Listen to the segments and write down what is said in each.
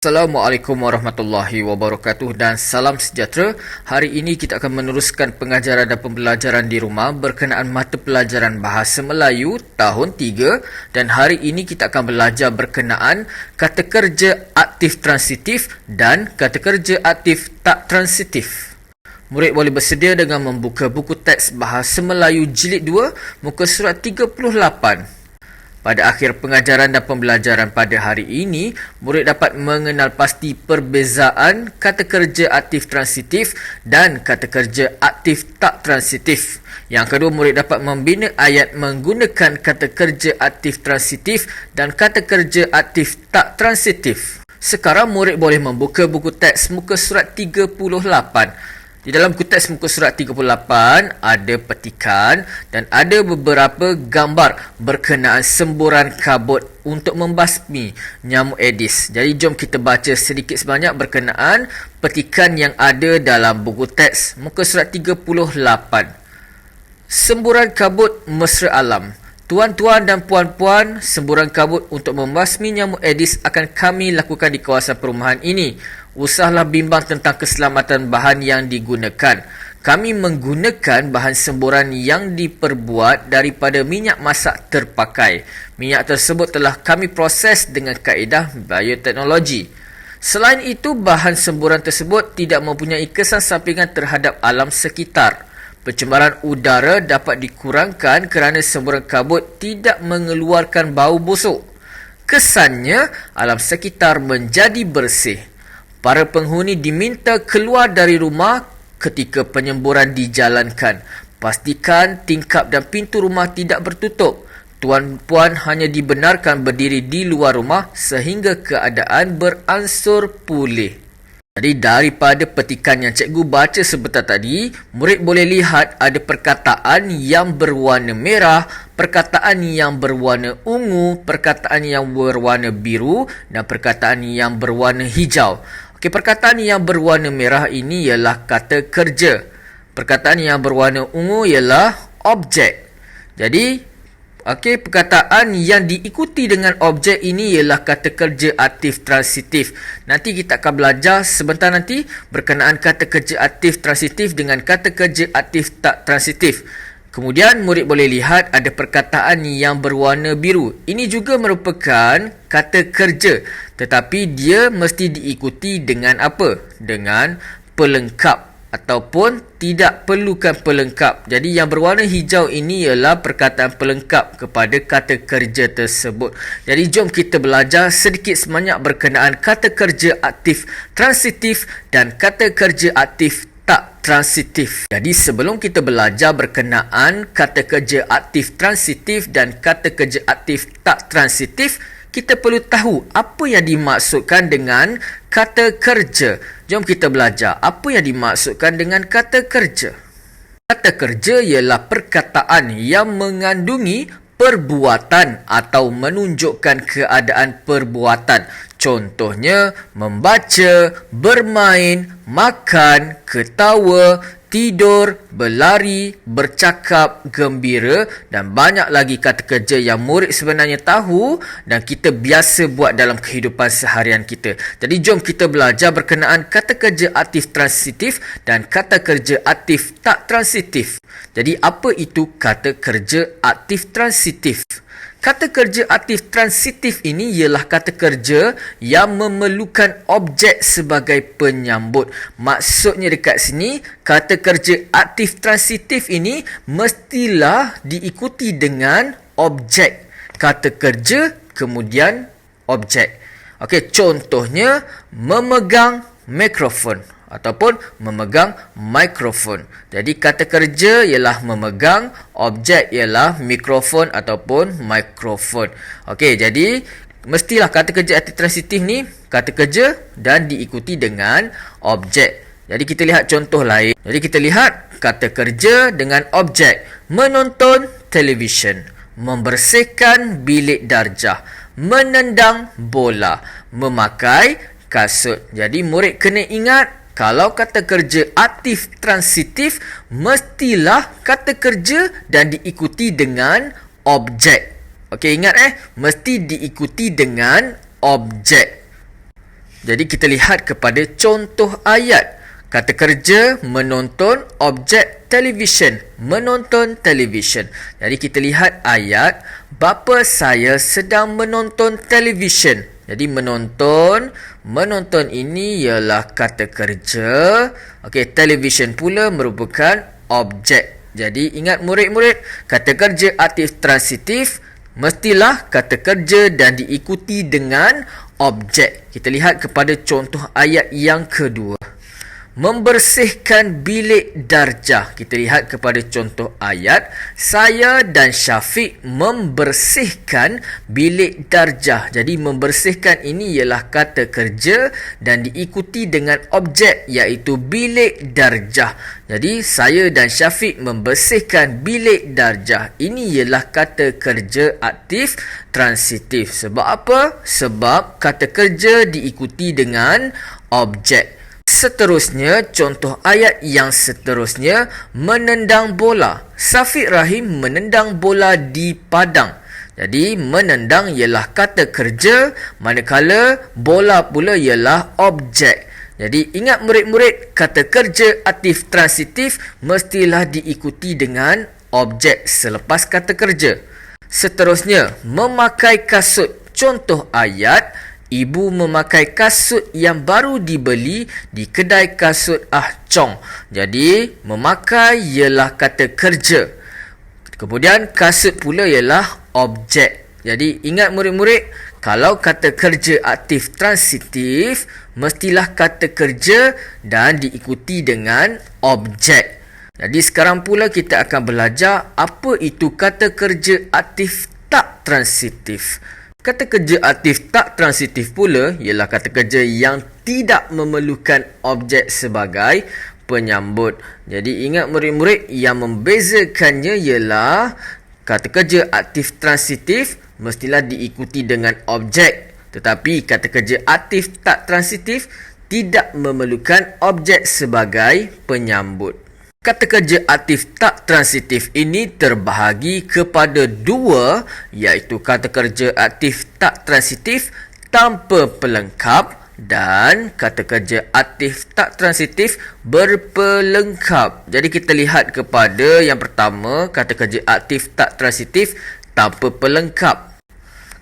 Assalamualaikum warahmatullahi wabarakatuh dan salam sejahtera. Hari ini kita akan meneruskan pengajaran dan pembelajaran di rumah berkenaan mata pelajaran Bahasa Melayu tahun 3 dan hari ini kita akan belajar berkenaan kata kerja aktif transitif dan kata kerja aktif tak transitif. Murid boleh bersedia dengan membuka buku teks Bahasa Melayu Jilid 2 muka surat 38. Pada akhir pengajaran dan pembelajaran pada hari ini, murid dapat mengenal pasti perbezaan kata kerja aktif transitif dan kata kerja aktif tak transitif. Yang kedua, murid dapat membina ayat menggunakan kata kerja aktif transitif dan kata kerja aktif tak transitif. Sekarang murid boleh membuka buku teks muka surat 38. Di dalam buku teks muka surat 38 ada petikan dan ada beberapa gambar berkenaan semburan kabut untuk membasmi nyamuk Aedes. Jadi jom kita baca sedikit sebanyak berkenaan petikan yang ada dalam buku teks muka surat 38. Semburan kabut mesra alam. Tuan-tuan dan puan-puan, semburan kabut untuk membasmi nyamuk Aedes akan kami lakukan di kawasan perumahan ini. Usahlah bimbang tentang keselamatan bahan yang digunakan. Kami menggunakan bahan semburan yang diperbuat daripada minyak masak terpakai. Minyak tersebut telah kami proses dengan kaedah bioteknologi. Selain itu, bahan semburan tersebut tidak mempunyai kesan sampingan terhadap alam sekitar. Pencemaran udara dapat dikurangkan kerana semburan kabut tidak mengeluarkan bau busuk. Kesannya, alam sekitar menjadi bersih. Para penghuni diminta keluar dari rumah ketika penyemburan dijalankan. Pastikan tingkap dan pintu rumah tidak bertutup. Tuan-puan hanya dibenarkan berdiri di luar rumah sehingga keadaan beransur pulih. Jadi daripada petikan yang cikgu baca sebentar tadi, murid boleh lihat ada perkataan yang berwarna merah, perkataan yang berwarna ungu, perkataan yang berwarna biru dan perkataan yang berwarna hijau. Okey, perkataan yang berwarna merah ini ialah kata kerja. Perkataan yang berwarna ungu ialah objek. Jadi, okey, perkataan yang diikuti dengan objek ini ialah kata kerja aktif transitif. Nanti kita akan belajar sebentar nanti berkenaan kata kerja aktif transitif dengan kata kerja aktif tak transitif. Kemudian murid boleh lihat ada perkataan yang berwarna biru. Ini juga merupakan kata kerja, tetapi dia mesti diikuti dengan apa? Dengan pelengkap ataupun tidak perlukan pelengkap. Jadi yang berwarna hijau ini ialah perkataan pelengkap kepada kata kerja tersebut. Jadi jom kita belajar sedikit sebanyak berkenaan kata kerja aktif transitif dan kata kerja aktif tak transitif. Jadi sebelum kita belajar berkenaan kata kerja aktif transitif dan kata kerja aktif tak transitif, kita perlu tahu apa yang dimaksudkan dengan kata kerja. Jom kita belajar apa yang dimaksudkan dengan kata kerja. Kata kerja ialah perkataan yang mengandungi perbuatan atau menunjukkan keadaan perbuatan. Contohnya, membaca, bermain, makan, ketawa, tidur, berlari, bercakap, gembira dan banyak lagi kata kerja yang murid sebenarnya tahu dan kita biasa buat dalam kehidupan seharian kita. Jadi jom kita belajar berkenaan kata kerja aktif transitif dan kata kerja aktif tak transitif. Jadi apa itu kata kerja aktif transitif? Kata kerja aktif transitif ini ialah kata kerja yang memerlukan objek sebagai penyambut. Maksudnya dekat sini, kata kerja aktif transitif ini mestilah diikuti dengan objek. Kata kerja kemudian objek. Okey, contohnya memegang mikrofon ataupun memegang mikrofon. Jadi kata kerja ialah memegang, objek ialah mikrofon ataupun mikrofon. Okey, jadi mestilah kata kerja aktif transitif ni kata kerja dan diikuti dengan objek. Jadi kita lihat contoh lain. Jadi kita lihat kata kerja dengan objek. Menonton televisyen, membersihkan bilik darjah, menendang bola, memakai kasut. Jadi murid kena ingat, kalau kata kerja aktif transitif, mestilah kata kerja dan diikuti dengan objek. Okey, ingat mesti diikuti dengan objek. Jadi kita lihat kepada contoh ayat. Kata kerja menonton objek televisyen. Menonton televisyen. Jadi kita lihat ayat. Bapa saya sedang menonton televisyen. Jadi menonton ini ialah kata kerja. Okey, televisyen pula merupakan objek. Jadi ingat murid-murid, kata kerja aktif transitif mestilah kata kerja dan diikuti dengan objek. Kita lihat kepada contoh ayat yang kedua. Membersihkan bilik darjah. Kita lihat kepada contoh ayat. Saya dan Syafiq membersihkan bilik darjah. Jadi membersihkan ini ialah kata kerja dan diikuti dengan objek iaitu bilik darjah. Jadi saya dan Syafiq membersihkan bilik darjah. Ini ialah kata kerja aktif transitif. Sebab apa? Sebab kata kerja diikuti dengan objek. Seterusnya, contoh ayat yang seterusnya, menendang bola. Syafiq Rahim menendang bola di padang. Jadi, menendang ialah kata kerja, manakala bola pula ialah objek. Jadi, ingat murid-murid, kata kerja aktif transitif mestilah diikuti dengan objek selepas kata kerja. Seterusnya, memakai kasut. Contoh ayat, ibu memakai kasut yang baru dibeli di kedai kasut Ah Chong. Jadi, memakai ialah kata kerja. Kemudian, kasut pula ialah objek. Jadi, ingat murid-murid, kalau kata kerja aktif transitif, mestilah kata kerja dan diikuti dengan objek. Jadi, sekarang pula kita akan belajar apa itu kata kerja aktif tak transitif. Kata kerja aktif tak transitif pula ialah kata kerja yang tidak memerlukan objek sebagai penyambut. Jadi ingat murid-murid, yang membezakannya ialah kata kerja aktif transitif mestilah diikuti dengan objek. Tetapi kata kerja aktif tak transitif tidak memerlukan objek sebagai penyambut. Kata kerja aktif tak transitif ini terbahagi kepada dua, iaitu kata kerja aktif tak transitif tanpa pelengkap dan kata kerja aktif tak transitif berpelengkap. Jadi kita lihat kepada yang pertama, kata kerja aktif tak transitif tanpa pelengkap.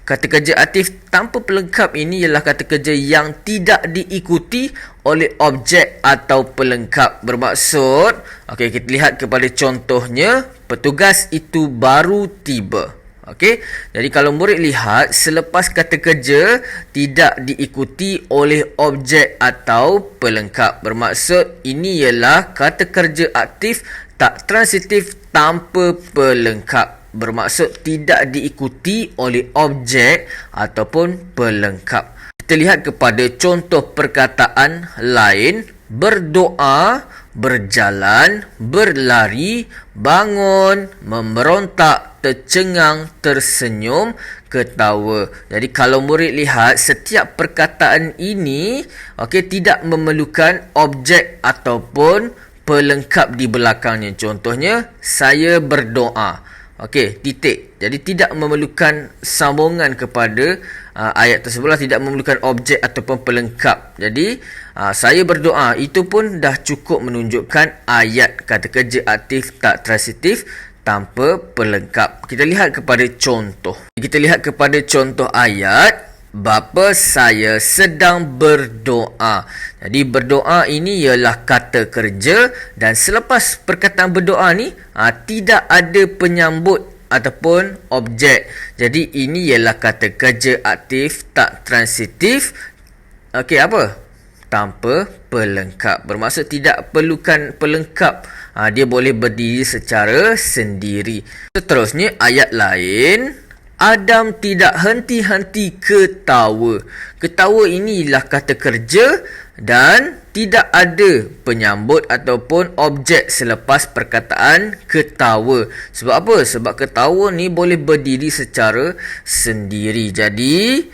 Kata kerja aktif tanpa pelengkap ini ialah kata kerja yang tidak diikuti oleh objek atau pelengkap. Bermaksud, okey, kita lihat kepada contohnya, petugas itu baru tiba. Okey, jadi kalau murid lihat, selepas kata kerja tidak diikuti oleh objek atau pelengkap. Bermaksud, ini ialah kata kerja aktif tak transitif tanpa pelengkap. Bermaksud tidak diikuti oleh objek ataupun pelengkap. Kita lihat kepada contoh perkataan lain. Berdoa, berjalan, berlari, bangun, memberontak, tercengang, tersenyum, ketawa. Jadi kalau murid lihat, setiap perkataan ini tidak memerlukan objek ataupun pelengkap di belakangnya. Contohnya, saya berdoa. Okey, titik. Jadi tidak memerlukan sambungan kepada ayat tersebut, tidak memerlukan objek ataupun pelengkap. Jadi saya berdoa, itu pun dah cukup menunjukkan ayat kata kerja aktif tak transitif tanpa pelengkap. Kita lihat kepada contoh. Kita lihat kepada contoh ayat. Bapa saya sedang berdoa. Jadi berdoa ini ialah kata kerja dan selepas perkataan berdoa ni tidak ada penyambut ataupun objek. Jadi ini ialah kata kerja aktif tak transitif. Okey, apa? Tanpa pelengkap. Bermaksud tidak perlukan pelengkap. Dia boleh berdiri secara sendiri. Seterusnya ayat lain. Adam tidak henti-henti ketawa. Ketawa inilah kata kerja dan tidak ada penyambut ataupun objek selepas perkataan ketawa. Sebab apa? Sebab ketawa ni boleh berdiri secara sendiri. Jadi,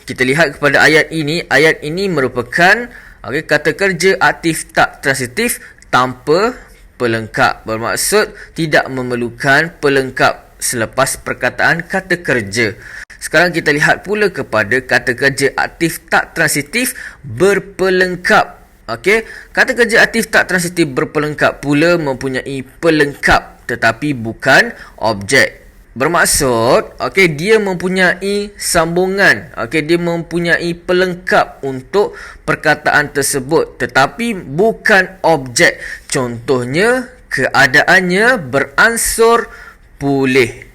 kita lihat kepada ayat ini. Ayat ini merupakan kata kerja aktif tak transitif tanpa pelengkap. Bermaksud tidak memerlukan pelengkap. selepas perkataan kata kerja. Sekarang kita lihat pula kepada kata kerja aktif tak transitif berpelengkap. Okey, kata kerja aktif tak transitif berpelengkap pula mempunyai pelengkap tetapi bukan objek. Bermaksud, dia mempunyai sambungan, dia mempunyai pelengkap untuk perkataan tersebut tetapi bukan objek. Contohnya, keadaannya beransur pulih.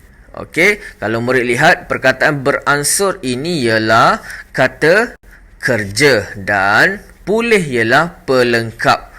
Kalau murid lihat, perkataan beransur ini ialah kata kerja dan pulih ialah pelengkap.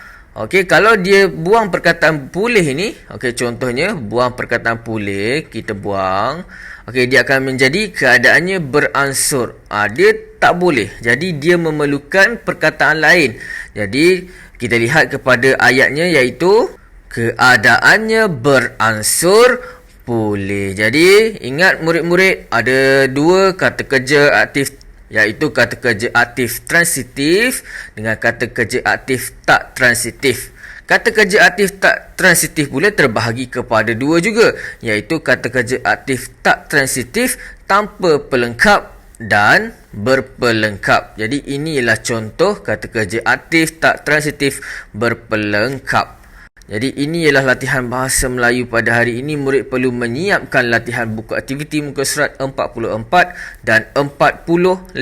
Kalau dia buang perkataan pulih ini, contohnya buang perkataan pulih, kita buang, dia akan menjadi keadaannya beransur. Dia tak boleh. Jadi dia memerlukan perkataan lain. Jadi kita lihat kepada ayatnya iaitu keadaannya beransur pulih. Jadi ingat murid-murid, ada dua kata kerja aktif, iaitu kata kerja aktif transitif dengan kata kerja aktif tak transitif. Kata kerja aktif tak transitif pula terbahagi kepada dua juga, iaitu kata kerja aktif tak transitif tanpa pelengkap dan berpelengkap. Jadi ini ialah contoh kata kerja aktif tak transitif berpelengkap. Jadi ini ialah latihan bahasa Melayu pada hari ini. Murid perlu menyiapkan latihan buku aktiviti muka surat 44 dan 45.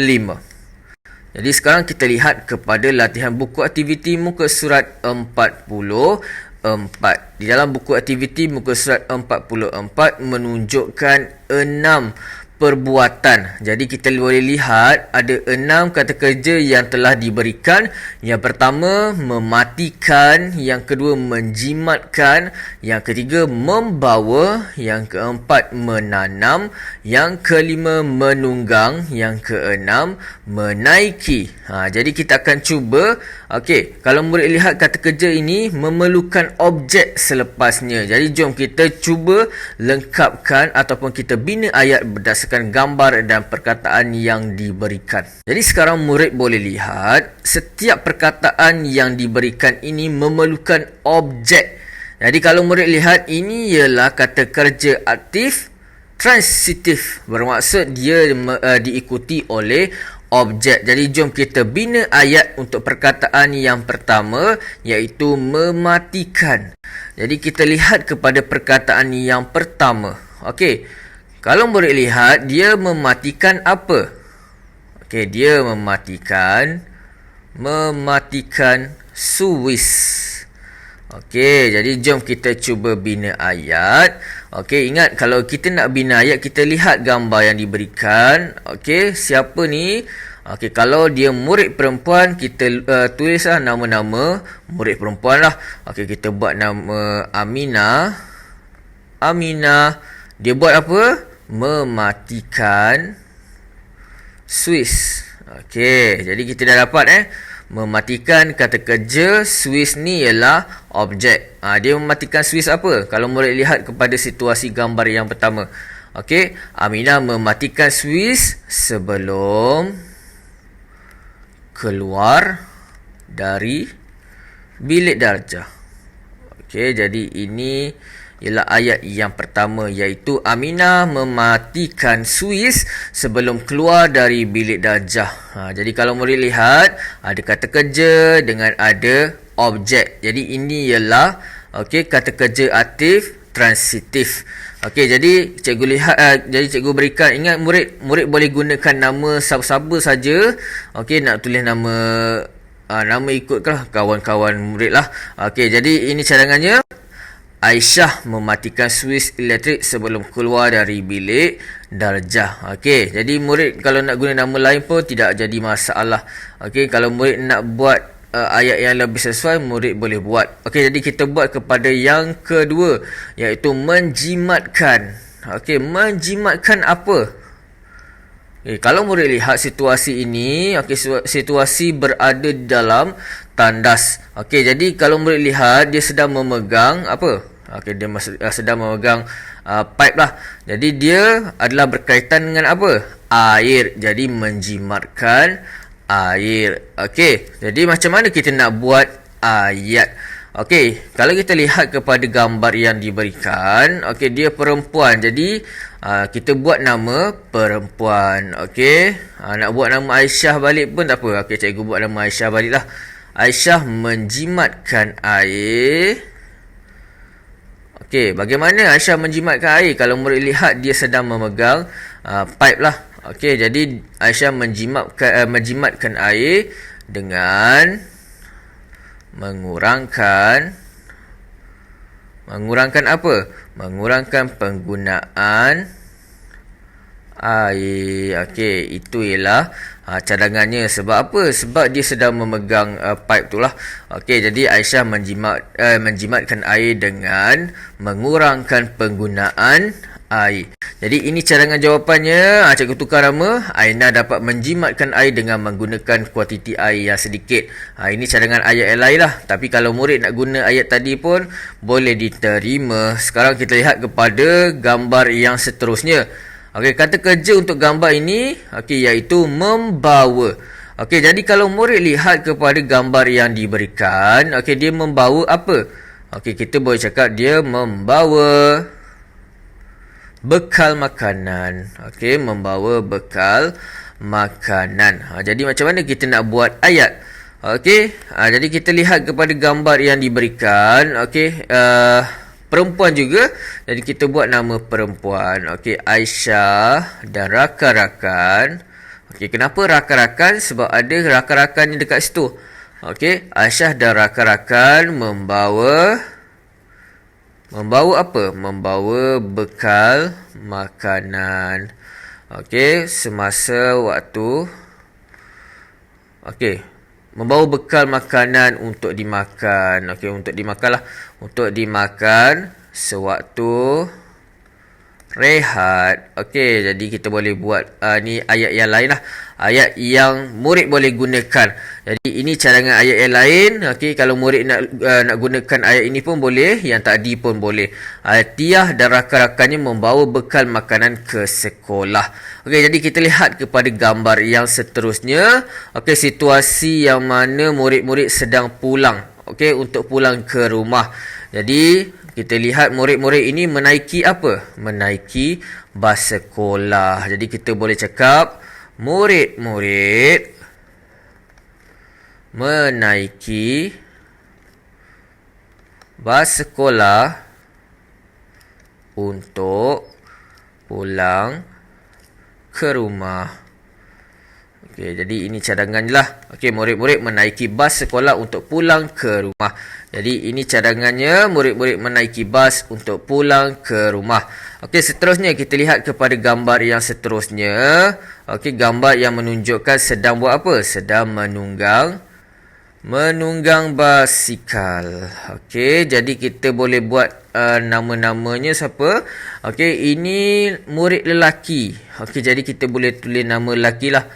Jadi sekarang kita lihat kepada latihan buku aktiviti muka surat 44. Di dalam buku aktiviti muka surat 44 menunjukkan 6 perbuatan. Jadi kita boleh lihat ada 6 kata kerja yang telah diberikan. Yang pertama, mematikan. Yang kedua, menjimatkan. Yang ketiga, membawa. Yang keempat, menanam. Yang kelima, menunggang. Yang keenam, menaiki. Jadi kita akan cuba. Kalau murid lihat kata kerja ini memerlukan objek selepasnya. Jadi jom kita cuba lengkapkan ataupun kita bina ayat berdasarkan gambar dan perkataan yang diberikan. Jadi sekarang murid boleh lihat setiap perkataan yang diberikan ini memerlukan objek. Jadi kalau murid lihat, ini ialah kata kerja aktif transitif. Bermaksud dia diikuti oleh objek. Jadi jom kita bina ayat untuk perkataan yang pertama, iaitu mematikan. Jadi kita lihat kepada perkataan yang pertama. Kalau murid lihat, dia mematikan apa? Dia mematikan Swiss. Jadi jom kita cuba bina ayat. Ingat, kalau kita nak bina ayat, kita lihat gambar yang diberikan. Siapa ni? Kalau dia murid perempuan, kita tulislah nama-nama murid perempuan lah. Kita buat nama Aminah. Dia buat apa? Mematikan Swiss. Jadi kita dah dapat mematikan kata kerja Swiss ni ialah objek. Dia mematikan Swiss apa? Kalau murid lihat kepada situasi gambar yang pertama. Aminah mematikan Swiss sebelum keluar dari bilik darjah. Jadi ini ialah ayat yang pertama, iaitu Aminah mematikan Swiss sebelum keluar dari bilik darjah. Jadi kalau murid lihat, ada kata kerja dengan ada objek. Jadi ini ialah kata kerja aktif transitif. Jadi cikgu lihat, jadi cikgu berikan, ingat murid boleh gunakan nama siapa-siapa saja. Nak tulis nama ikutlah kawan-kawan murid lah. Jadi ini cadangannya. Aisyah mematikan Swiss elektrik sebelum keluar dari bilik darjah. Jadi murid kalau nak guna nama lain pun tidak jadi masalah. Kalau murid nak buat ayat yang lebih sesuai, murid boleh buat. Jadi kita buat kepada yang kedua, iaitu menjimatkan. Menjimatkan apa? Kalau murid lihat situasi ini, situasi berada di dalam tandas. Jadi kalau murid lihat, dia sedang memegang apa? Dia sedang memegang pipe lah. Jadi dia adalah berkaitan dengan apa? Air. Jadi menjimatkan air. Jadi macam mana kita nak buat ayat? Okey, kalau kita lihat kepada gambar yang diberikan, okey, dia perempuan. Jadi kita buat nama perempuan. Okey, nak buat nama Aisyah balik pun tak apa. Okey, cikgu buat nama Aisyah baliklah. Aisyah menjimatkan air. Okey, bagaimana Aisyah menjimatkan air? Kalau murid lihat, dia sedang memegang pipe lah. Okey, jadi Aisyah menjimatkan air dengan mengurangkan apa? Mengurangkan penggunaan air. Okey, itu ialah cadangannya. Sebab apa? Sebab dia sedang memegang pipe tu lah. Okey, jadi Aisyah menjimatkan air dengan mengurangkan penggunaan air. Jadi ini cadangan jawapannya. Cikgu tukar nama. Aina dapat menjimatkan air dengan menggunakan kuantiti air yang sedikit. Ini cadangan ayat yang lain lah. Tapi kalau murid nak guna ayat tadi pun boleh diterima. Sekarang kita lihat kepada gambar yang seterusnya. Okey, kata kerja untuk gambar ini iaitu membawa. Okey, jadi kalau murid lihat kepada gambar yang diberikan, dia membawa apa? Okey, kita boleh cakap dia membawa bekal makanan. Okey, membawa bekal makanan. Jadi macam mana kita nak buat ayat? Okey, jadi kita lihat kepada gambar yang diberikan. Okey, perempuan juga. Jadi kita buat nama perempuan. Okey, Aisyah dan rakan-rakan. Okey, kenapa rakan-rakan? Sebab ada rakan-rakan yang dekat situ. Okey, Aisyah dan rakan-rakan membawa apa? Membawa bekal makanan. Okey, semasa waktu. Okey, membawa bekal makanan untuk dimakan. Okey, untuk dimakan lah. Untuk dimakan sewaktu rehat. Okey, jadi kita boleh buat ni ayat yang lain lah. Ayat yang murid boleh gunakan. Jadi ini cadangan ayat yang lain. Okey, kalau murid nak gunakan ayat ini pun boleh, yang tadi pun boleh. Tiah dan rakan-rakannya membawa bekal makanan ke sekolah. Okey, jadi kita lihat kepada gambar yang seterusnya. Okey, situasi yang mana murid-murid sedang pulang. Okey, untuk pulang ke rumah. Jadi kita lihat murid-murid ini menaiki apa? Menaiki bas sekolah. Jadi kita boleh cakap murid-murid menaiki bas sekolah untuk pulang ke rumah. Okey, jadi ini cadangan lah. Okey, murid-murid menaiki bas sekolah untuk pulang ke rumah. Jadi ini cadangannya, murid-murid menaiki bas untuk pulang ke rumah. Okey, seterusnya kita lihat kepada gambar yang seterusnya. Okey, gambar yang menunjukkan sedang buat apa? Sedang menunggang basikal. Okey, jadi kita boleh buat nama-namanya siapa? Okey, ini murid lelaki. Okey, jadi kita boleh tulis nama lelaki lah.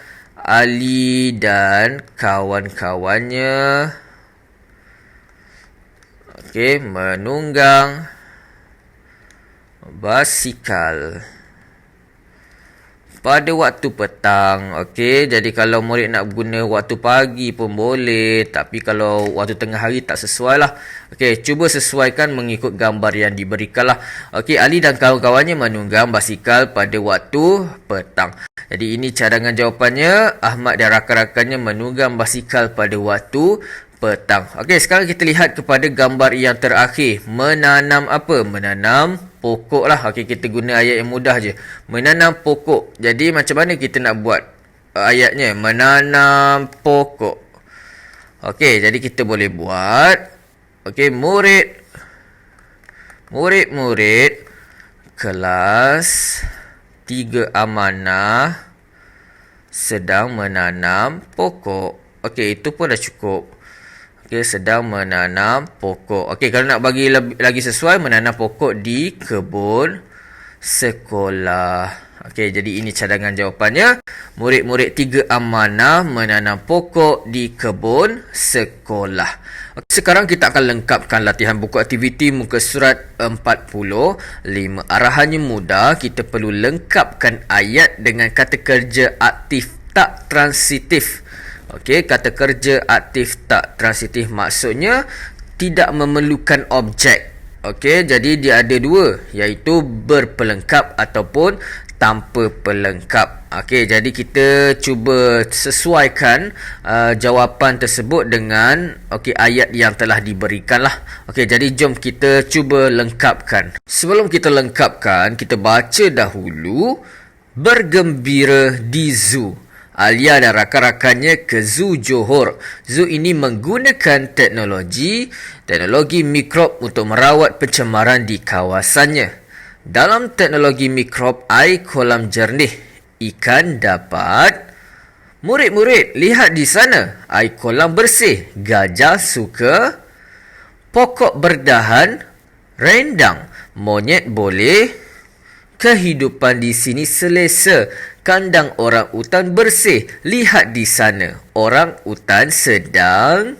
Ali dan kawan-kawannya. Okey, menunggang basikal pada waktu petang. Okey, jadi kalau murid nak guna waktu pagi pun boleh, tapi kalau waktu tengah hari tak sesuai lah. Okey, cuba sesuaikan mengikut gambar yang diberikan lah. Okey, Ali dan kawan-kawannya menunggang basikal pada waktu petang. Jadi ini cadangan jawapannya. Ahmad dan rakan-rakannya menunggang basikal pada waktu petang. Okey, sekarang kita lihat kepada gambar yang terakhir. Menanam apa? Menanam pokok lah. Okey, kita guna ayat yang mudah je. Menanam pokok. Jadi macam mana kita nak buat ayatnya? Menanam pokok. Okey, jadi kita boleh buat. Okey, murid-murid kelas 3 amanah sedang menanam pokok. Okey, itu pun dah cukup. Okey, sedang menanam pokok. Okey, kalau nak bagi lagi sesuai, menanam pokok di kebun sekolah. Okey, jadi ini cadangan jawapannya. Murid-murid 3 amanah menanam pokok di kebun sekolah. Okey, sekarang kita akan lengkapkan latihan buku aktiviti muka surat 45. Arahannya mudah. Kita perlu lengkapkan ayat dengan kata kerja aktif tak transitif. Okey, kata kerja aktif tak transitif maksudnya tidak memerlukan objek. Okey, jadi dia ada dua, iaitu berpelengkap ataupun tanpa pelengkap. Okey, jadi kita cuba sesuaikan jawapan tersebut dengan ayat yang telah diberikan lah. Okey, jadi jom kita cuba lengkapkan. Sebelum kita lengkapkan, kita baca dahulu bergembira di zoo. Alia dan rakan-rakannya ke Zoo Johor. Zoo ini menggunakan teknologi mikrob untuk merawat pencemaran di kawasannya. Dalam teknologi mikrob air kolam jernih, ikan dapat... Murid-murid, lihat di sana. Air kolam bersih. Gajah suka. Pokok berdahan. Rendang. Monyet boleh. Kehidupan di sini selesa. Kandang orang utan bersih. Lihat di sana. Orang utan sedang.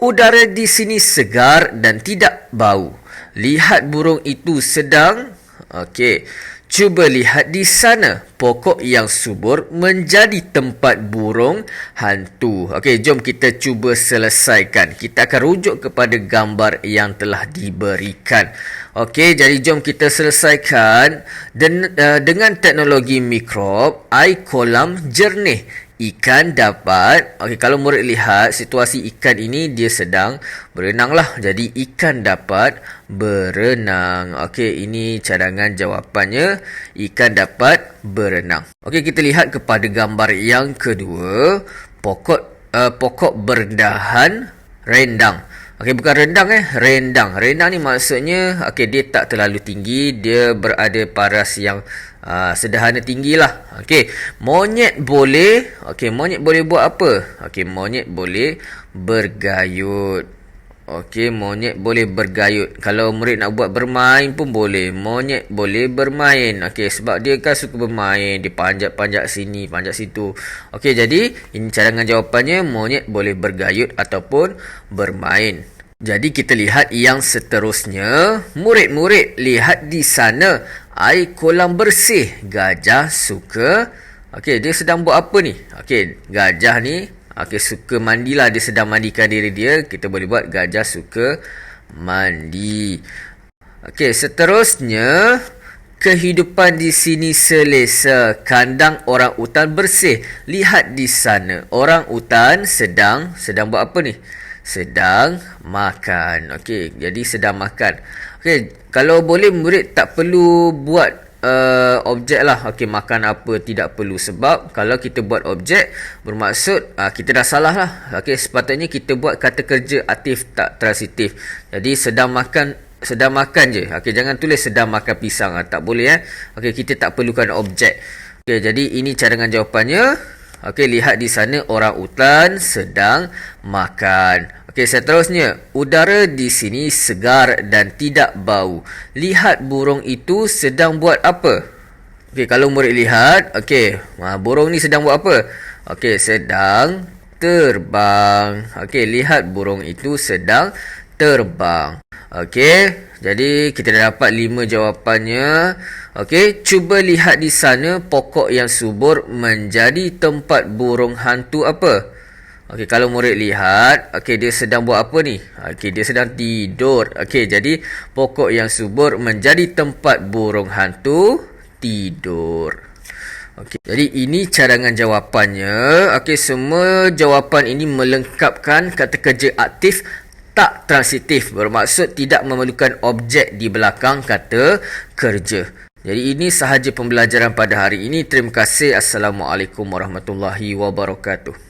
Udara di sini segar dan tidak bau. Lihat burung itu sedang. Okey. Cuba lihat di sana. Pokok yang subur menjadi tempat burung hantu. Okey, jom kita cuba selesaikan. Kita akan rujuk kepada gambar yang telah diberikan. Okey, jadi jom kita selesaikan dengan teknologi mikrob, air kolam jernih. Ikan dapat, kalau murid lihat situasi ikan ini, dia sedang berenang lah. Jadi ikan dapat berenang. Okey, ini cadangan jawapannya. Ikan dapat berenang. Okey, kita lihat kepada gambar yang kedua. Pokok berdahan rendang. Okey, bukan rendang rendang. Rendang ni maksudnya dia tak terlalu tinggi, dia berada paras yang sederhana tinggilah. Okey, monyet boleh. Monyet boleh buat apa? Monyet boleh bergayut. Monyet boleh bergayut. Kalau murid nak buat bermain pun boleh. Monyet boleh bermain. Sebab dia kan suka bermain. Dia panjat-panjat sini, panjat situ. Jadi ini cadangan jawapannya, monyet boleh bergayut ataupun bermain. Jadi kita lihat yang seterusnya. Murid-murid, lihat di sana. Air kolam bersih. Gajah suka. Dia sedang buat apa ni? Gajah ni suka mandilah. Dia sedang mandikan diri dia. Kita boleh buat gajah suka mandi. Seterusnya. Kehidupan di sini selesa. Kandang orang utan bersih. Lihat di sana. Orang utan sedang buat apa ni? Sedang makan. Jadi sedang makan. Kalau boleh murid tak perlu buat objek lah. Makan apa tidak perlu. Sebab kalau kita buat objek, bermaksud kita dah salah lah. Sepatutnya kita buat kata kerja aktif tak transitif. Jadi sedang makan je. Jangan tulis sedang makan pisang. Tak boleh. Kita tak perlukan objek. Jadi ini cadangan jawapannya. Lihat di sana orang utan sedang makan. Seterusnya. Udara di sini segar dan tidak bau. Lihat burung itu sedang buat apa? Kalau murid lihat, burung ni sedang buat apa? Sedang terbang. Lihat burung itu sedang terbang. Jadi kita dah dapat 5 jawapannya. Cuba lihat di sana pokok yang subur menjadi tempat burung hantu apa? Kalau murid lihat, dia sedang buat apa ni? Dia sedang tidur. Jadi pokok yang subur menjadi tempat burung hantu tidur. Jadi ini cadangan jawapannya. Semua jawapan ini melengkapkan kata kerja aktif tak transitif, bermaksud tidak memerlukan objek di belakang kata kerja. Jadi ini sahaja pembelajaran pada hari ini. Terima kasih. Assalamualaikum warahmatullahi wabarakatuh.